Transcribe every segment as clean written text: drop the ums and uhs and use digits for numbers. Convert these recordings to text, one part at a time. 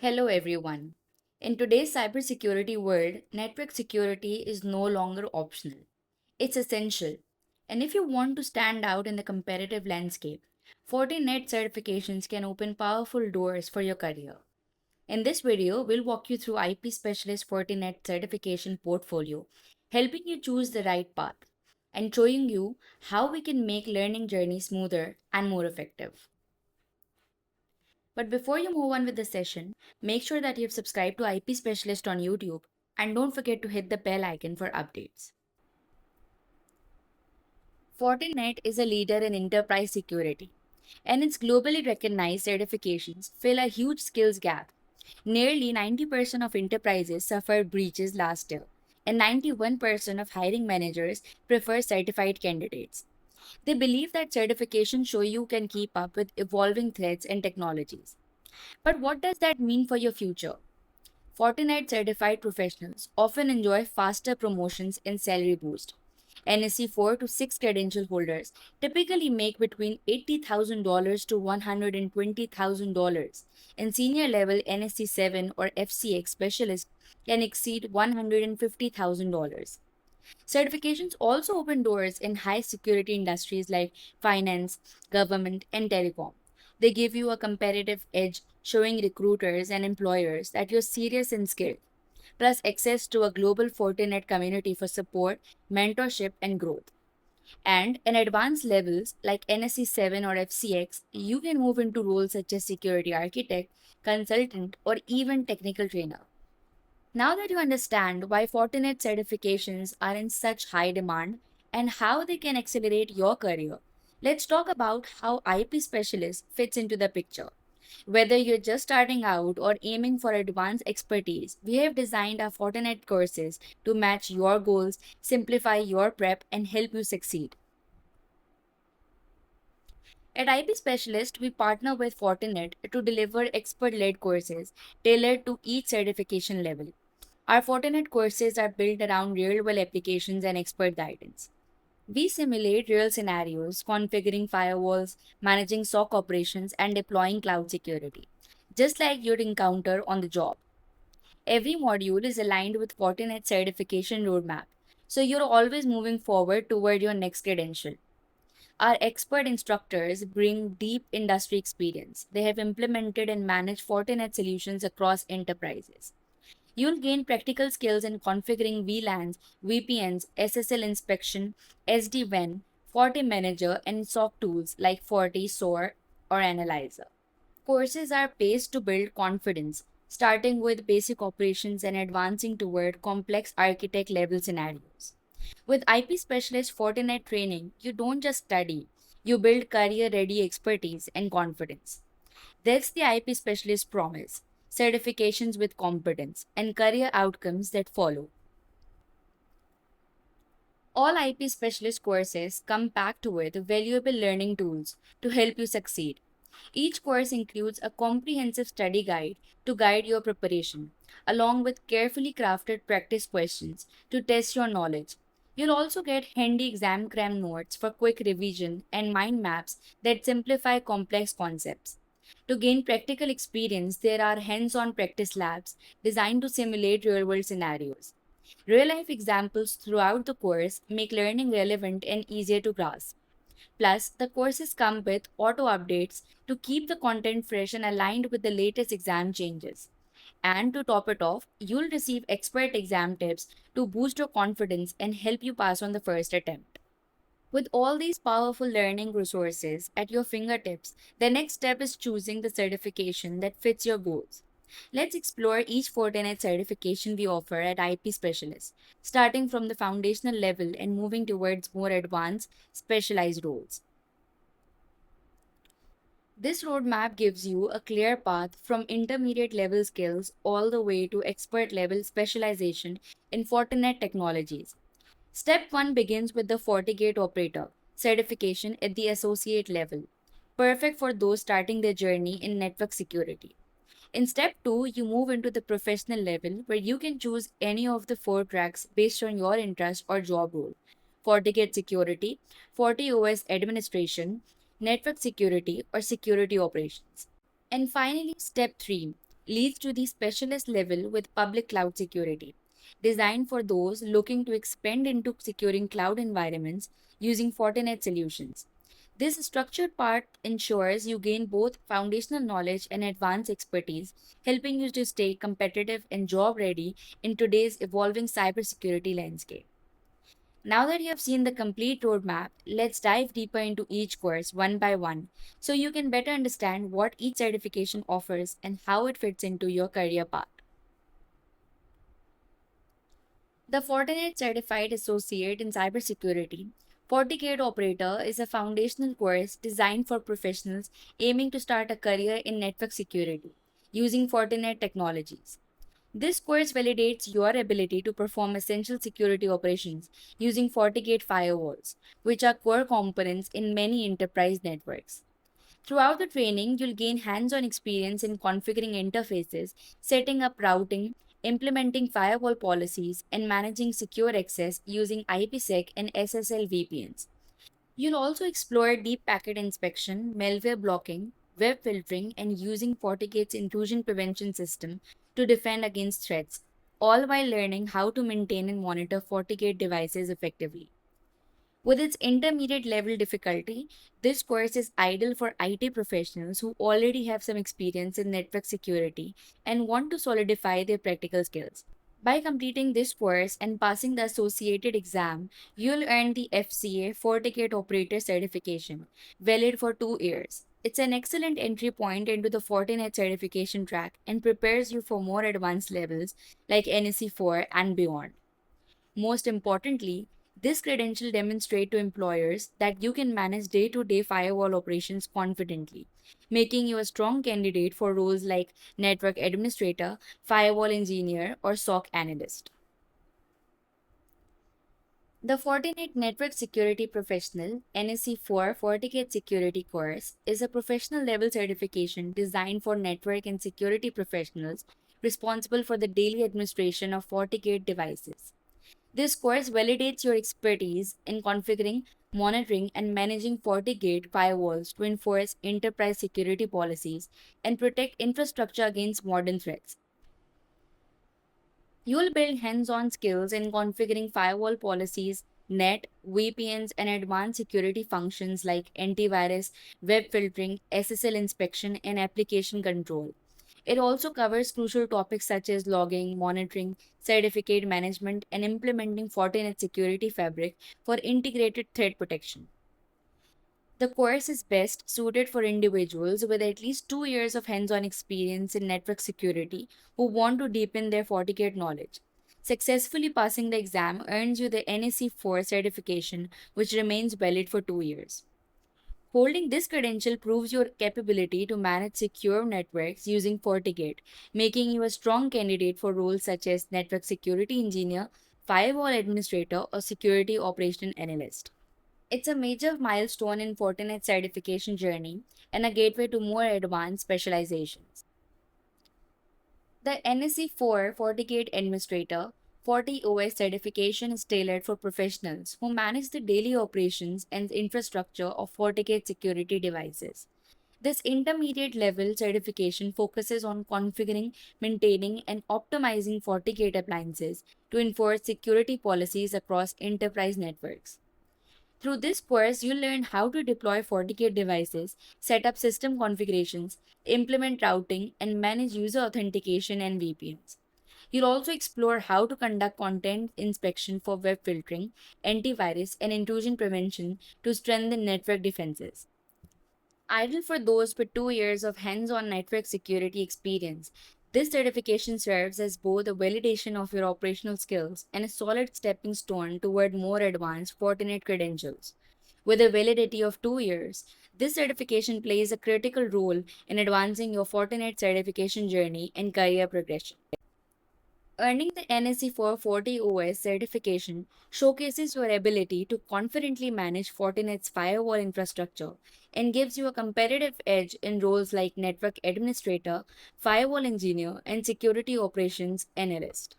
Hello, everyone. In today's cybersecurity world, network security is no longer optional. It's essential. And if you want to stand out in the competitive landscape, Fortinet certifications can open powerful doors for your career. In this video, we'll walk you through IP Specialist Fortinet certification portfolio, helping you choose the right path and showing you how we can make learning journey smoother and more effective. But before you move on with the session, make sure that you've subscribed to IP Specialist on YouTube and don't forget to hit the bell icon for updates. Fortinet is a leader in enterprise security, and its globally recognized certifications fill a huge skills gap. Nearly 90% of enterprises suffered breaches last year, and 91% of hiring managers prefer certified candidates. They believe that certifications show you can keep up with evolving threats and technologies. But what does that mean for your future? Fortinet certified professionals often enjoy faster promotions and salary boost. NSE 4 to 6 credential holders typically make between $80,000 to $120,000, and senior level NSE 7 or FCX specialists can exceed $150,000. Certifications also open doors in high security industries like finance, government, and telecom. They give you a competitive edge, showing recruiters and employers that you're serious and skilled, plus access to a global Fortinet community for support, mentorship, and growth. And in advanced levels like NSE 7 or FCX, you can move into roles such as security architect, consultant, or even technical trainer. Now that you understand why Fortinet certifications are in such high demand and how they can accelerate your career, let's talk about how IP specialist fits into the picture. Whether you're just starting out or aiming for advanced expertise, we have designed our Fortinet courses to match your goals, simplify your prep, and help you succeed. At IP Specialist, we partner with Fortinet to deliver expert led courses tailored to each certification level. Our Fortinet courses are built around real world applications and expert guidance. We simulate real scenarios, configuring firewalls, managing SOC operations, and deploying cloud security, just like you'd encounter on the job. Every module is aligned with Fortinet certification roadmap, so you're always moving forward toward your next credential. Our expert instructors bring deep industry experience. They have implemented and managed Fortinet solutions across enterprises. You'll gain practical skills in configuring VLANs, VPNs, SSL inspection, SD-WAN, FortiManager, and SOC tools like Forti, SOAR, or Analyzer. Courses are paced to build confidence, starting with basic operations and advancing toward complex architect level scenarios. With IP Specialist Fortinet training, you don't just study, you build career ready expertise and confidence. That's the IP Specialist promise, certifications with competence, and career outcomes that follow. All IP Specialist courses come packed with valuable learning tools to help you succeed. Each course includes a comprehensive study guide to guide your preparation, along with carefully crafted practice questions to test your knowledge. You'll also get handy exam cram notes for quick revision and mind maps that simplify complex concepts. To gain practical experience, there are hands on practice labs designed to simulate real world scenarios. Real life examples throughout the course make learning relevant and easier to grasp. Plus, the courses come with auto updates to keep the content fresh and aligned with the latest exam changes. And to top it off, you'll receive expert exam tips to boost your confidence and help you pass on the first attempt. With all these powerful learning resources at your fingertips, the next step is choosing the certification that fits your goals. Let's explore each Fortinet certification we offer at IP Specialist, starting from the foundational level and moving towards more advanced, specialized roles. This roadmap gives you a clear path from intermediate level skills all the way to expert level specialization in Fortinet technologies. Step 1 begins with the FortiGate Operator certification at the associate level, perfect for those starting their journey in network security. In step 2, you move into the professional level where you can choose any of the four tracks based on your interest or job role: FortiGate Security, FortiOS Administration, Network Security, or Security Operations. And finally, step 3. leads to the specialist level with public cloud security, designed for those looking to expand into securing cloud environments using Fortinet solutions. This structured part ensures you gain both foundational knowledge and advanced expertise, helping you to stay competitive and job ready in today's evolving cybersecurity landscape. Now that you have seen the complete roadmap, let's dive deeper into each course one by one so you can better understand what each certification offers and how it fits into your career path. The Fortinet Certified Associate in Cybersecurity, FortiGate Operator is a foundational course designed for professionals aiming to start a career in network security using Fortinet technologies. This course validates your ability to perform essential security operations using FortiGate firewalls, which are core components in many enterprise networks. Throughout the training, you'll gain hands on experience in configuring interfaces, setting up routing, implementing firewall policies, and managing secure access using IPsec and SSL VPNs. You'll also explore deep packet inspection, malware blocking, web filtering, and using FortiGate's intrusion prevention system to defend against threats, all while learning how to maintain and monitor FortiGate devices effectively. With its intermediate level difficulty, this course is ideal for IT professionals who already have some experience in network security and want to solidify their practical skills. By completing this course and passing the associated exam, you'll earn the FCA FortiGate Operator certification, valid for 2 years. It's an excellent entry point into the Fortinet certification track and prepares you for more advanced levels like NSE 4 and beyond. Most importantly, this credential demonstrates to employers that you can manage day to day firewall operations confidently, making you a strong candidate for roles like network administrator, firewall engineer, or SOC analyst. The Fortinet Network Security Professional NSE 4 FortiGate Security course is a professional level certification designed for network and security professionals responsible for the daily administration of FortiGate devices. This course validates your expertise in configuring, monitoring, and managing FortiGate firewalls to enforce enterprise security policies and protect infrastructure against modern threats. You'll build hands on skills in configuring firewall policies, net, VPNs, and advanced security functions like antivirus, web filtering, SSL inspection, and application control. It also covers crucial topics such as logging, monitoring, certificate management, and implementing Fortinet Security Fabric for integrated threat protection. The course is best suited for individuals with at least 2 years of hands on experience in network security who want to deepen their FortiGate knowledge. Successfully passing the exam earns you the NSE 4 certification, which remains valid for 2 years. Holding this credential proves your capability to manage secure networks using FortiGate, making you a strong candidate for roles such as network security engineer, firewall administrator, or security operation analyst. It's a major milestone in Fortinet's certification journey and a gateway to more advanced specializations. The NSE 4 FortiGate Administrator FortiOS certification is tailored for professionals who manage the daily operations and infrastructure of FortiGate security devices. This intermediate level certification focuses on configuring, maintaining, and optimizing FortiGate appliances to enforce security policies across enterprise networks. Through this course, you'll learn how to deploy FortiGate devices, set up system configurations, implement routing, and manage user authentication and VPNs. You'll also explore how to conduct content inspection for web filtering, antivirus, and intrusion prevention to strengthen network defenses. Ideal for those with 2 years of hands on network security experience, this certification serves as both a validation of your operational skills and a solid stepping stone toward more advanced Fortinet credentials. With a validity of 2 years, this certification plays a critical role in advancing your Fortinet certification journey and career progression. Earning the NSE 440 OS certification showcases your ability to confidently manage Fortinet's firewall infrastructure and gives you a competitive edge in roles like network administrator, firewall engineer, and security operations analyst.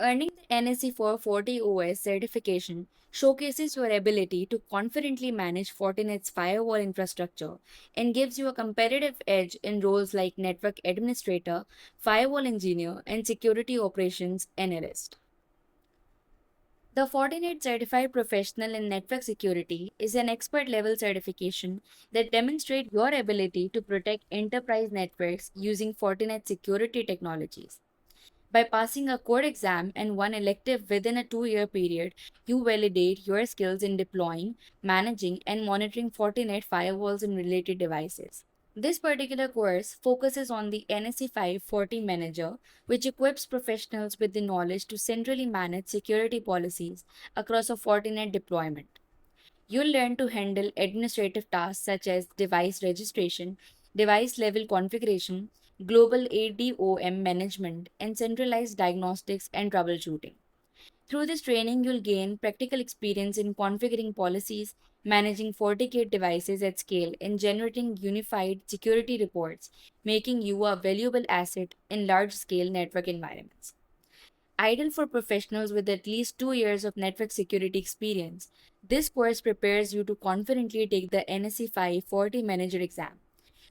Earning the NSE 440 OS certification showcases your ability to confidently manage Fortinet's firewall infrastructure and gives you a competitive edge in roles like network administrator, firewall engineer, and security operations analyst. The Fortinet Certified Professional in Network Security is an expert level certification that demonstrates your ability to protect enterprise networks using Fortinet security technologies. By passing a core exam and one elective within a 2-year period, you validate your skills in deploying, managing, and monitoring Fortinet firewalls and related devices. This particular course focuses on the NSE 540 Manager, which equips professionals with the knowledge to centrally manage security policies across a Fortinet deployment. You'll learn to handle administrative tasks such as device registration, device level configuration, global ADOM management, and centralized diagnostics and troubleshooting. Through this training, you'll gain practical experience in configuring policies, managing FortiGate devices at scale, and generating unified security reports, making you a valuable asset in large scale network environments. Ideal for professionals with at least 2 years of network security experience, this course prepares you to confidently take the NSE 540 Manager exam.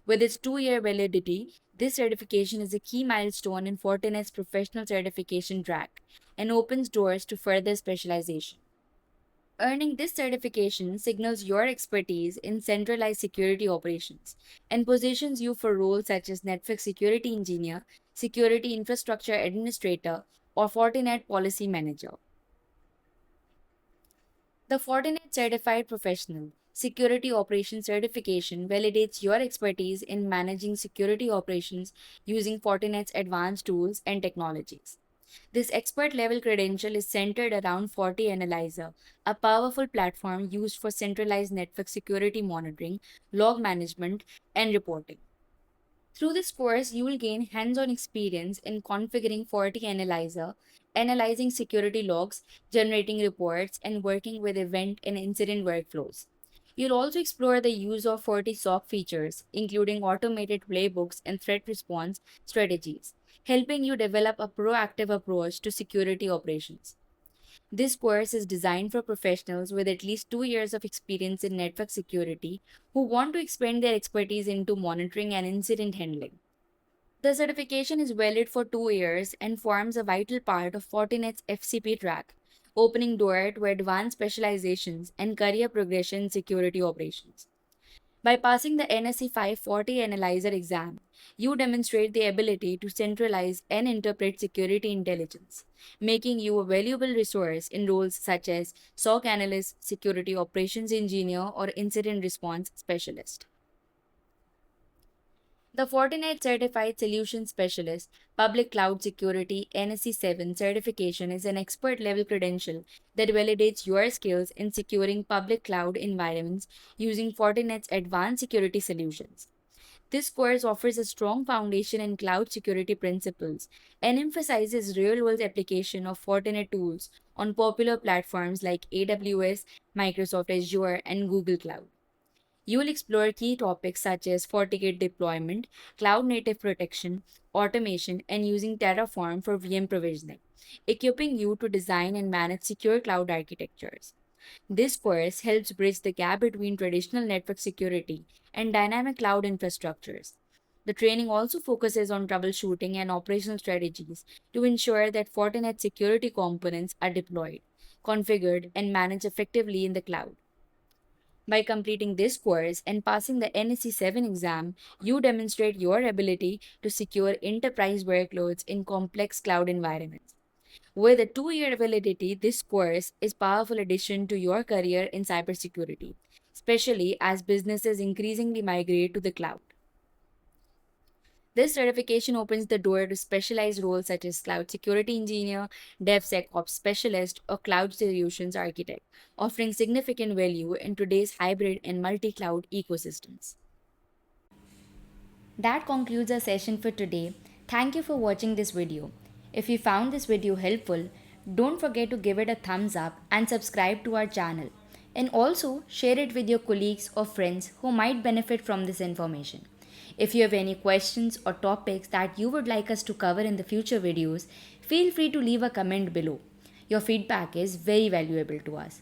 With its 2-year validity, this certification is a key milestone in Fortinet's professional certification track and opens doors to further specialization. Earning this certification signals your expertise in centralized security operations and positions you for roles such as network security engineer, security infrastructure administrator, or Fortinet policy manager. The Fortinet Certified Professional Security Operations Certification validates your expertise in managing security operations using Fortinet's advanced tools and technologies. This expert level credential is centered around FortiAnalyzer, a powerful platform used for centralized network security monitoring, log management, and reporting. Through this course, you will gain hands on experience in configuring FortiAnalyzer, analyzing security logs, generating reports, and working with event and incident workflows. You'll also explore the use of FortiSOC features, including automated playbooks and threat response strategies, helping you develop a proactive approach to security operations. This course is designed for professionals with at least 2 years of experience in network security who want to expand their expertise into monitoring and incident handling. The certification is valid for 2 years and forms a vital part of Fortinet's FCP track, opening door to advanced specializations and career progression in security operations. By passing the NSE 540 Analyzer exam, you demonstrate the ability to centralize and interpret security intelligence, making you a valuable resource in roles such as SOC analyst, security operations engineer, or incident response specialist. The Fortinet Certified Solution Specialist Public Cloud Security NSE 7 certification is an expert level credential that validates your skills in securing public cloud environments using Fortinet's advanced security solutions. This course offers a strong foundation in cloud security principles and emphasizes real world application of Fortinet tools on popular platforms like AWS, Microsoft Azure, and Google Cloud. You will explore key topics such as FortiGate deployment, cloud native protection, automation, and using Terraform for VM provisioning, equipping you to design and manage secure cloud architectures. This course helps bridge the gap between traditional network security and dynamic cloud infrastructures. The training also focuses on troubleshooting and operational strategies to ensure that Fortinet security components are deployed, configured, and managed effectively in the cloud. By completing this course and passing the NSE 7 exam, you demonstrate your ability to secure enterprise workloads in complex cloud environments. With a 2-year validity, this course is a powerful addition to your career in cybersecurity, especially as businesses increasingly migrate to the cloud. This certification opens the door to specialized roles such as cloud security engineer, DevSecOps specialist, or cloud solutions architect, offering significant value in today's hybrid and multi cloud ecosystems. That concludes our session for today. Thank you for watching this video. If you found this video helpful, don't forget to give it a thumbs up and subscribe to our channel. And also share it with your colleagues or friends who might benefit from this information. If you have any questions or topics that you would like us to cover in the future videos, Feel free to leave a comment below. Your feedback is very valuable to us.